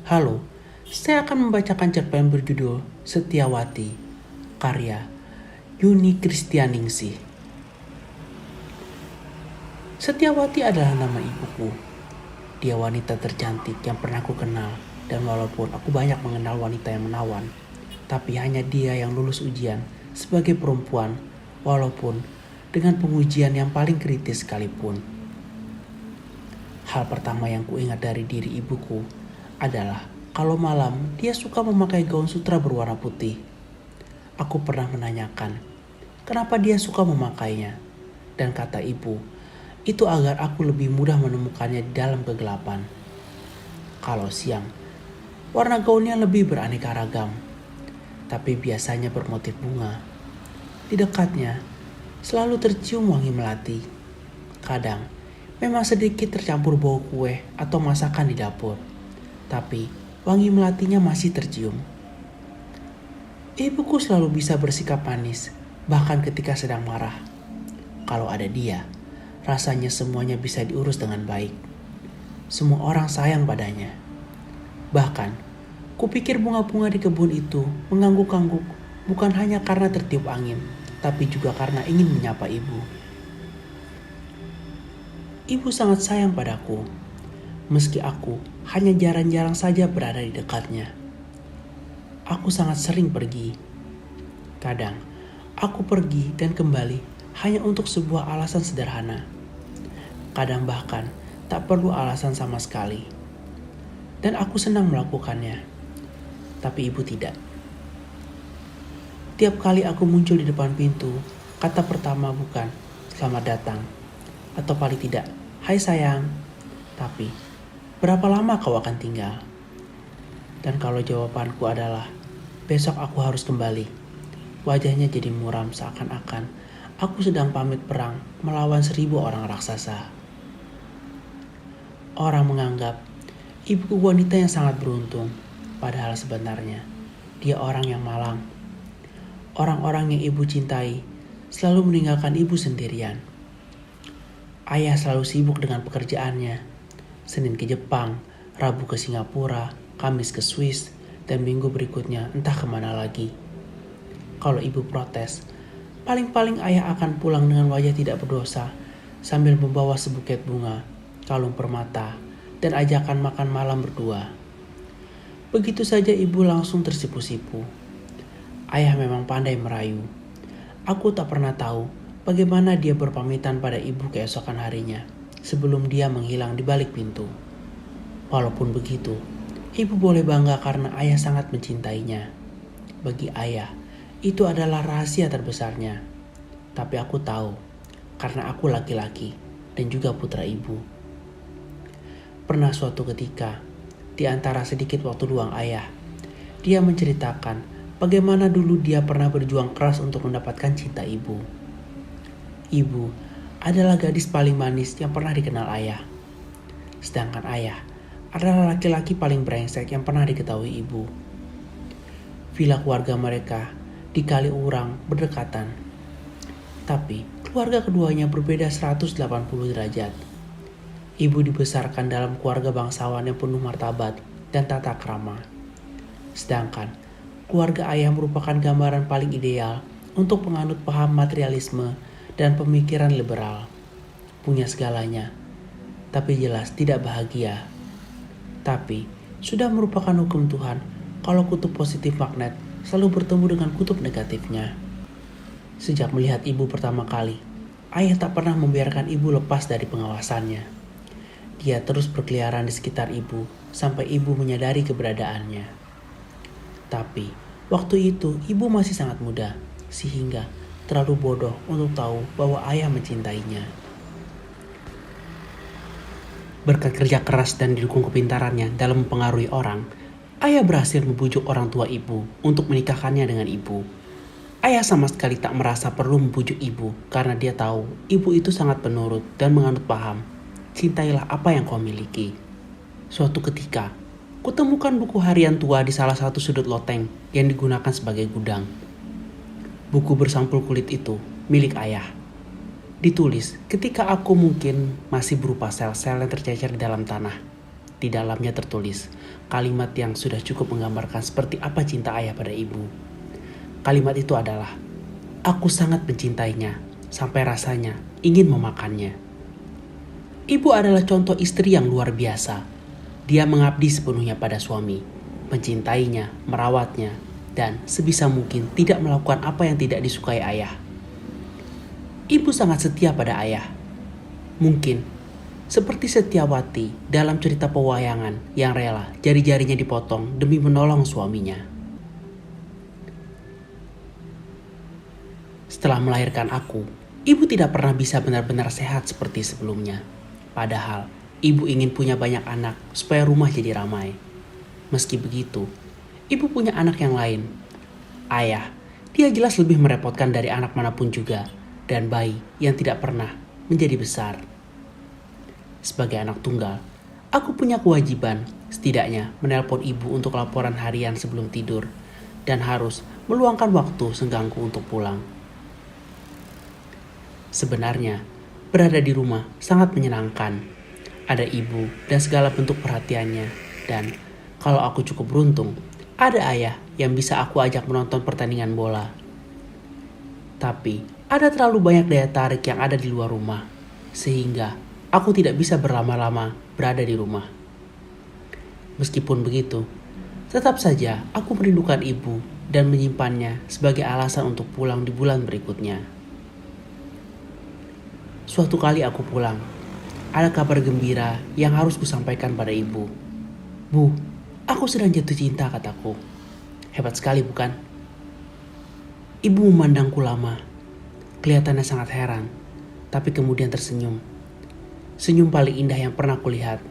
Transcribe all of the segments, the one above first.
Halo, saya akan membacakan cerpen berjudul Setiawati, karya Yuni Kristianingsih. Setiawati adalah nama ibuku. Dia wanita tercantik yang pernah aku kenal, dan walaupun aku banyak mengenal wanita yang menawan, tapi hanya dia yang lulus ujian sebagai perempuan, walaupun dengan pengujian yang paling kritis sekalipun. Hal pertama yang kuingat dari diri ibuku adalah kalau malam dia suka memakai gaun sutra berwarna putih. Aku pernah menanyakan kenapa dia suka memakainya, dan kata ibu, itu agar aku lebih mudah menemukannya di dalam kegelapan. Kalau siang, warna gaunnya lebih beraneka ragam, tapi biasanya bermotif bunga. Di dekatnya, selalu tercium wangi melati. Kadang, memang sedikit tercampur bau kue atau masakan di dapur, tapi wangi melatinya masih tercium. Ibuku selalu bisa bersikap manis, bahkan ketika sedang marah. Kalau ada dia, rasanya semuanya bisa diurus dengan baik. Semua orang sayang padanya. Bahkan, kupikir bunga-bunga di kebun itu mengangguk-angguk bukan hanya karena tertiup angin, tapi juga karena ingin menyapa ibu. Ibu sangat sayang padaku, meski aku hanya jarang-jarang saja berada di dekatnya. Aku sangat sering pergi. Kadang, aku pergi dan kembali hanya untuk sebuah alasan sederhana. Kadang bahkan tak perlu alasan sama sekali. Dan aku senang melakukannya. Tapi ibu tidak. Tiap kali aku muncul di depan pintu, kata pertama bukan "selamat datang" atau paling tidak "hai sayang", tapi "berapa lama kau akan tinggal?" Dan kalau jawabanku adalah "besok aku harus kembali", wajahnya jadi muram seakan-akan aku sedang pamit perang melawan 1000 orang raksasa. Orang menganggap ibuku wanita yang sangat beruntung, padahal sebenarnya dia orang yang malang. Orang-orang yang ibu cintai selalu meninggalkan ibu sendirian. Ayah selalu sibuk dengan pekerjaannya. Senin ke Jepang, Rabu ke Singapura, Kamis ke Swiss, dan minggu berikutnya entah kemana lagi. Kalau ibu protes, paling-paling ayah akan pulang dengan wajah tidak berdosa sambil membawa sebuket bunga, kalung permata, dan ajakan makan malam berdua. Begitu saja ibu langsung tersipu-sipu. Ayah memang pandai merayu. Aku tak pernah tahu bagaimana dia berpamitan pada ibu keesokan harinya sebelum dia menghilang di balik pintu. Walaupun begitu, ibu boleh bangga karena ayah sangat mencintainya. Bagi ayah, itu adalah rahasia terbesarnya. Tapi aku tahu, karena aku laki-laki dan juga putra ibu. Pernah suatu ketika, di antara sedikit waktu luang ayah, dia menceritakan bagaimana dulu dia pernah berjuang keras untuk mendapatkan cinta ibu. Ibu adalah gadis paling manis yang pernah dikenal ayah. Sedangkan ayah adalah laki-laki paling brengsek yang pernah diketahui ibu. Villa keluarga mereka di Kaliurang berdekatan. Tapi keluarga keduanya berbeda 180 derajat. Ibu dibesarkan dalam keluarga bangsawan yang penuh martabat dan tata krama. Sedangkan keluarga ayah merupakan gambaran paling ideal untuk penganut paham materialisme dan pemikiran liberal. Punya segalanya, tapi jelas tidak bahagia. Tapi sudah merupakan hukum Tuhan kalau kutub positif magnet selalu bertemu dengan kutub negatifnya. Sejak melihat ibu pertama kali, ayah tak pernah membiarkan ibu lepas dari pengawasannya. Dia terus berkeliaran di sekitar ibu sampai ibu menyadari keberadaannya. Tapi waktu itu ibu masih sangat muda, sehingga terlalu bodoh untuk tahu bahwa ayah mencintainya. Berkat kerja keras dan didukung kepintarannya dalam mempengaruhi orang, ayah berhasil membujuk orang tua ibu untuk menikahkannya dengan ibu. Ayah sama sekali tak merasa perlu membujuk ibu karena dia tahu ibu itu sangat penurut dan menganut paham. Cintailah apa yang kau miliki. Suatu ketika, kutemukan buku harian tua di salah satu sudut loteng yang digunakan sebagai gudang. Buku bersampul kulit itu milik ayah. Ditulis ketika aku mungkin masih berupa sel-sel yang tercecer di dalam tanah. Di dalamnya tertulis kalimat yang sudah cukup menggambarkan seperti apa cinta ayah pada ibu. Kalimat itu adalah, "Aku sangat mencintainya, sampai rasanya ingin memakannya." Ibu adalah contoh istri yang luar biasa. Dia mengabdi sepenuhnya pada suami, mencintainya, merawatnya, dan sebisa mungkin tidak melakukan apa yang tidak disukai ayah. Ibu sangat setia pada ayah. Mungkin seperti Setiawati dalam cerita pewayangan yang rela jari-jarinya dipotong demi menolong suaminya. Setelah melahirkan aku, ibu tidak pernah bisa benar-benar sehat seperti sebelumnya. Padahal, ibu ingin punya banyak anak supaya rumah jadi ramai. Meski begitu, ibu punya anak yang lain. Ayah, dia jelas lebih merepotkan dari anak manapun juga, dan bayi yang tidak pernah menjadi besar. Sebagai anak tunggal, aku punya kewajiban setidaknya menelpon ibu untuk laporan harian sebelum tidur dan harus meluangkan waktu senggangku untuk pulang. Sebenarnya, berada di rumah sangat menyenangkan. Ada ibu dan segala bentuk perhatiannya, dan kalau aku cukup beruntung, ada ayah yang bisa aku ajak menonton pertandingan bola. Tapi, ada terlalu banyak daya tarik yang ada di luar rumah, sehingga aku tidak bisa berlama-lama berada di rumah. Meskipun begitu, tetap saja aku merindukan ibu dan menyimpannya sebagai alasan untuk pulang di bulan berikutnya. Suatu kali aku pulang, ada kabar gembira yang harus kusampaikan pada ibu. "Bu, aku sedang jatuh cinta," kataku. "Hebat sekali bukan?" Ibu memandangku lama, kelihatannya sangat heran, tapi kemudian tersenyum. Senyum paling indah yang pernah kulihat.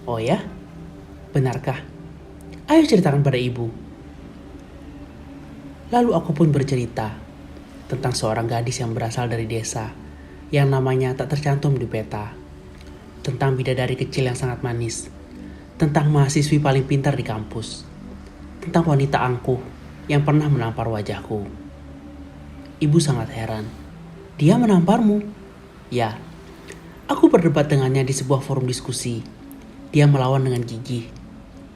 "Oh ya? Benarkah? Ayo ceritakan pada ibu." Lalu aku pun bercerita tentang seorang gadis yang berasal dari desa yang namanya tak tercantum di peta. Tentang bidadari kecil yang sangat manis. Tentang mahasiswi paling pintar di kampus. Tentang wanita angkuh yang pernah menampar wajahku. Ibu sangat heran. "Dia menamparmu?" "Ya." Aku berdebat dengannya di sebuah forum diskusi. Dia melawan dengan gigih.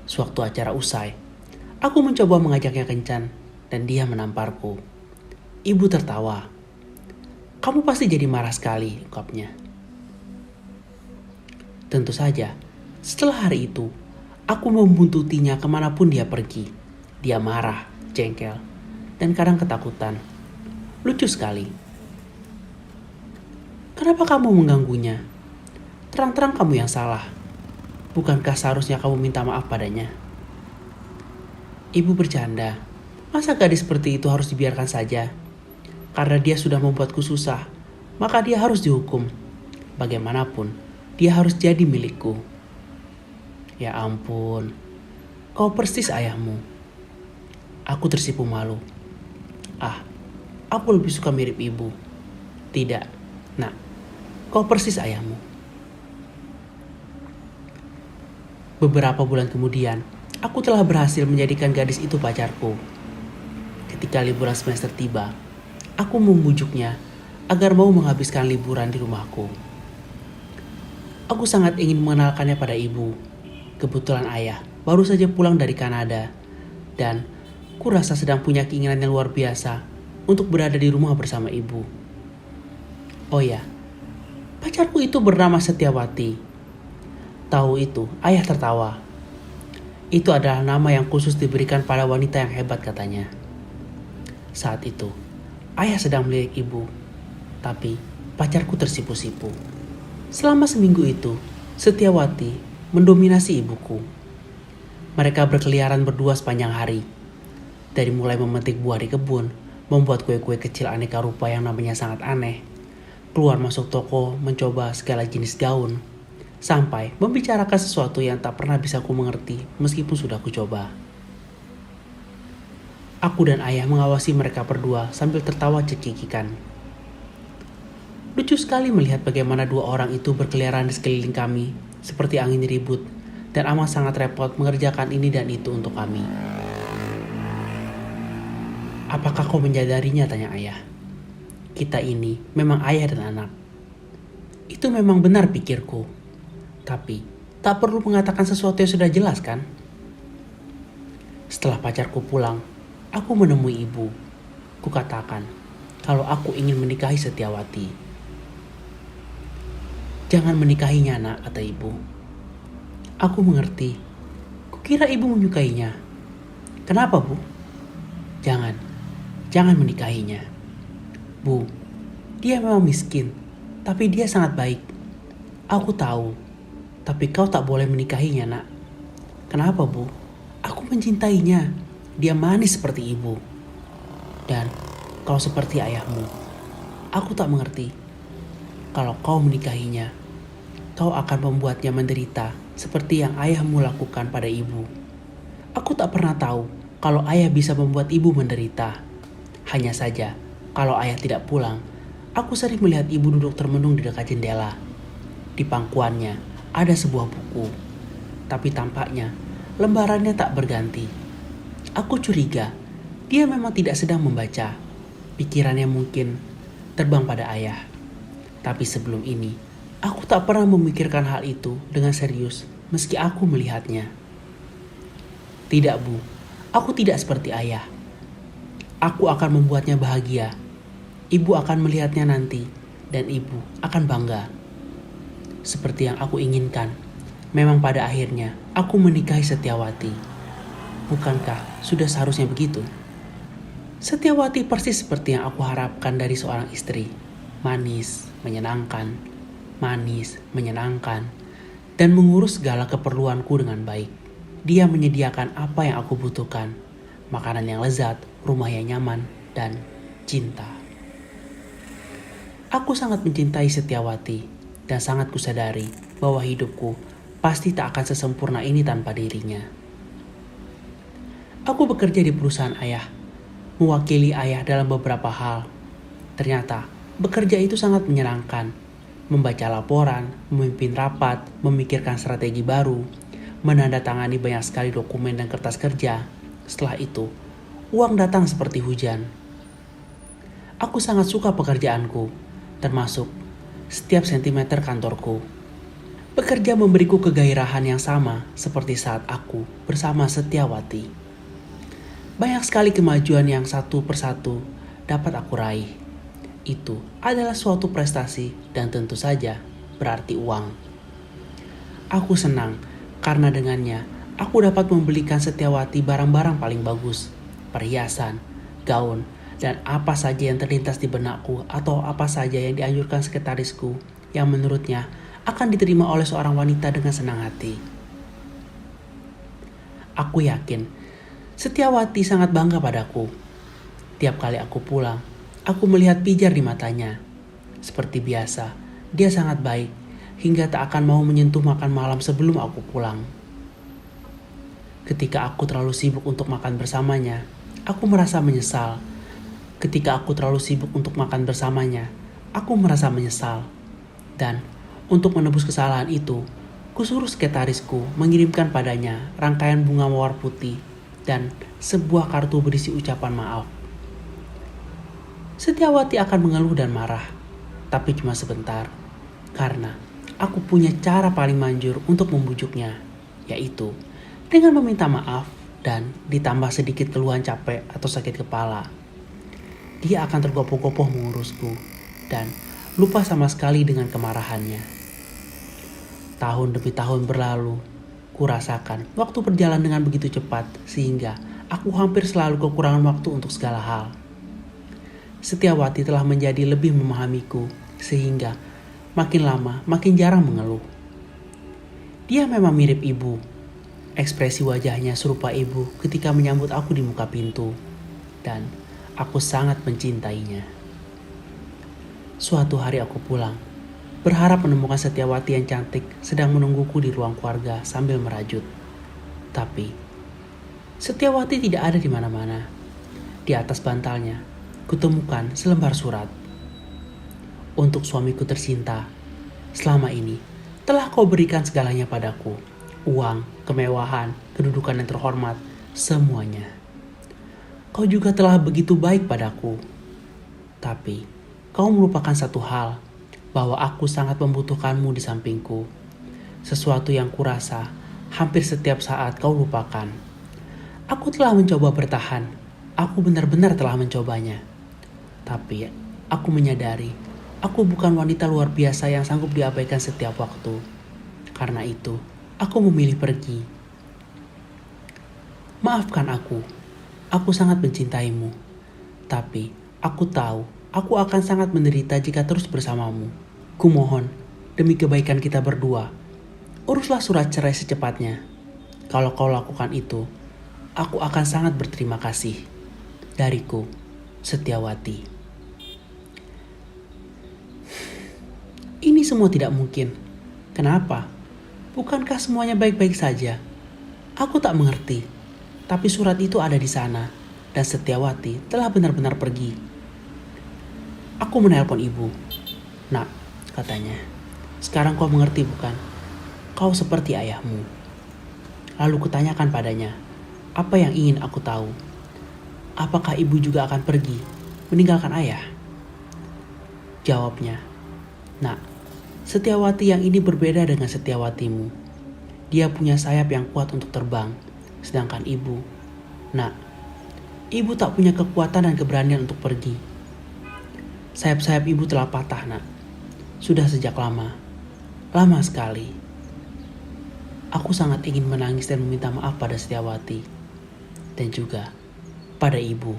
Sewaktu acara usai, aku mencoba mengajaknya kencan dan dia menamparku. Ibu tertawa. "Kamu pasti jadi marah sekali," ungkapnya. Tentu saja, setelah hari itu, aku membuntutinya kemanapun dia pergi. Dia marah, jengkel, dan kadang ketakutan. Lucu sekali. "Kenapa kamu mengganggunya? Terang-terang kamu yang salah. Bukankah seharusnya kamu minta maaf padanya?" Ibu bercanda. "Masa gadis seperti itu harus dibiarkan saja? Karena dia sudah membuatku susah, maka dia harus dihukum. Bagaimanapun, dia harus jadi milikku." Ya ampun, kau persis ayahmu. Aku tersipu malu. Aku lebih suka mirip ibu. "Tidak, nak, kau persis ayahmu." Beberapa bulan kemudian, aku telah berhasil menjadikan gadis itu pacarku. Ketika liburan semester tiba, aku membujuknya agar mau menghabiskan liburan di rumahku. Aku sangat ingin mengenalkannya pada ibu. Kebetulan ayah baru saja pulang dari Kanada, dan kurasa sedang punya keinginan yang luar biasa untuk berada di rumah bersama ibu. Oh ya, pacarku itu bernama Setiawati. Tahu itu, ayah tertawa. Itu adalah nama yang khusus diberikan pada wanita yang hebat, katanya. Saat itu, ayah sedang melirik ibu, tapi pacarku tersipu-sipu. Selama seminggu itu, Setiawati mendominasi ibuku. Mereka berkeliaran berdua sepanjang hari. Dari mulai memetik buah di kebun, membuat kue-kue kecil aneka rupa yang namanya sangat aneh, keluar masuk toko mencoba segala jenis gaun, sampai membicarakan sesuatu yang tak pernah bisa ku mengerti meskipun sudah ku coba. Aku dan ayah mengawasi mereka berdua sambil tertawa cekikikan. Lucu sekali melihat bagaimana dua orang itu berkeliaran di sekeliling kami, seperti angin ribut, dan amat sangat repot mengerjakan ini dan itu untuk kami. "Apakah kau menyadarinya?" tanya ayah. "Kita ini memang ayah dan anak." Itu memang benar, pikirku. Tapi Tak perlu mengatakan sesuatu yang sudah jelas kan? Setelah pacarku pulang, aku menemui ibu. Kukatakan kalau aku ingin menikahi Setiawati. Jangan menikahinya nak, kata ibu. Aku mengerti. Kukira ibu menyukainya. Kenapa bu? Jangan menikahinya. Bu, dia memang miskin, tapi dia sangat baik. Aku tahu, tapi kau tak boleh menikahinya nak. Kenapa bu? Aku mencintainya. Dia manis seperti ibu. Dan kau seperti ayahmu. Aku tak mengerti. Kalau kau menikahinya, kau akan membuatnya menderita seperti yang ayahmu lakukan pada ibu. Aku tak pernah tahu kalau ayah bisa membuat ibu menderita. Hanya saja, kalau ayah tidak pulang, aku sering melihat ibu duduk termenung di dekat jendela. Di pangkuannya ada sebuah buku, tapi tampaknya lembarannya tak berganti. Aku curiga dia memang tidak sedang membaca. Pikirannya mungkin terbang pada ayah. Tapi sebelum ini, aku tak pernah memikirkan hal itu dengan serius meski aku melihatnya. Tidak bu, aku tidak seperti ayah. Aku akan membuatnya bahagia. Ibu akan melihatnya nanti dan ibu akan bangga. Seperti yang aku inginkan, memang pada akhirnya aku menikahi Setiawati. Bukankah sudah seharusnya begitu? Setiawati persis seperti yang aku harapkan dari seorang istri. Manis, menyenangkan, dan mengurus segala keperluanku dengan baik. Dia menyediakan apa yang aku butuhkan, makanan yang lezat, rumah yang nyaman, dan cinta. Aku sangat mencintai Setiawati, dan sangat kusadari bahwa hidupku pasti tak akan sesempurna ini tanpa dirinya. Aku bekerja di perusahaan ayah, mewakili ayah dalam beberapa hal. Ternyata bekerja itu sangat menyenangkan. Membaca laporan, memimpin rapat, memikirkan strategi baru, menandatangani banyak sekali dokumen dan kertas kerja. Setelah itu, uang datang seperti hujan. Aku sangat suka pekerjaanku, termasuk setiap sentimeter kantorku. Bekerja memberiku kegairahan yang sama seperti saat aku bersama Setiawati. Banyak sekali kemajuan yang satu persatu dapat aku raih. Itu adalah suatu prestasi dan tentu saja berarti uang. Aku senang karena dengannya aku dapat membelikan Setiawati barang-barang paling bagus, perhiasan, gaun, dan apa saja yang terlintas di benakku atau apa saja yang dianjurkan sekretarisku yang menurutnya akan diterima oleh seorang wanita dengan senang hati. Aku yakin Setiawati sangat bangga padaku. Tiap kali aku pulang, aku melihat pijar di matanya. Seperti biasa, dia sangat baik hingga tak akan mau menyentuh makan malam sebelum aku pulang. Ketika aku terlalu sibuk untuk makan bersamanya, aku merasa menyesal. Ketika aku terlalu sibuk untuk makan bersamanya, aku merasa menyesal. Dan untuk menebus kesalahan itu, kusuruh sekretarisku mengirimkan padanya rangkaian bunga mawar putih dan sebuah kartu berisi ucapan maaf. Setiawati akan mengeluh dan marah, tapi cuma sebentar, karena aku punya cara paling manjur untuk membujuknya, yaitu dengan meminta maaf dan ditambah sedikit keluhan capek atau sakit kepala. Dia akan tergopoh-gopoh mengurusku dan lupa sama sekali dengan kemarahannya. Tahun demi tahun berlalu, kurasakan waktu berjalan dengan begitu cepat sehingga aku hampir selalu kekurangan waktu untuk segala hal. Setiawati telah menjadi lebih memahamiku sehingga makin lama makin jarang mengeluh. Dia memang mirip ibu. Ekspresi wajahnya serupa ibu ketika menyambut aku di muka pintu. Dan aku sangat mencintainya. Suatu hari aku pulang, berharap menemukan Setiawati yang cantik sedang menungguku di ruang keluarga sambil merajut. Tapi Setiawati tidak ada di mana-mana. Di atas bantalnya, kutemukan selembar surat. Untuk suamiku tercinta, selama ini telah kau berikan segalanya padaku. Uang, kemewahan, kedudukan yang terhormat, semuanya. Kau juga telah begitu baik padaku. Tapi kau melupakan satu hal, bahwa aku sangat membutuhkanmu di sampingku. sesuatu yang kurasa hampir setiap saat kau lupakan. Aku telah mencoba bertahan, aku benar-benar telah mencobanya. Tapi aku menyadari, aku bukan wanita luar biasa yang sanggup diabaikan setiap waktu. Karena itu, aku memilih pergi. Maafkan aku sangat mencintaimu. Tapi, aku tahu, aku akan sangat menderita jika terus bersamamu. Kumohon, demi kebaikan kita berdua, uruslah surat cerai secepatnya. Kalau kau lakukan itu, aku akan sangat berterima kasih. Dariku, Setiawati. Ini semua tidak mungkin. Kenapa? Bukankah semuanya baik-baik saja? Aku tak mengerti. Tapi surat itu ada di sana, dan Setiawati telah benar-benar pergi. Aku menelpon ibu. Nak, katanya, sekarang kau mengerti bukan? Kau seperti ayahmu. Lalu kutanyakan padanya, apa yang ingin aku tahu? Apakah ibu juga akan pergi, meninggalkan ayah? Jawabnya, nak, Setiawati yang ini berbeda dengan Setiawatimu. Dia punya sayap yang kuat untuk terbang, sedangkan ibu, nak, ibu tak punya kekuatan dan keberanian untuk pergi. Sayap-sayap ibu telah patah, nak. Sudah sejak lama sekali. Aku sangat ingin menangis dan meminta maaf pada Setiawati, dan juga pada ibu.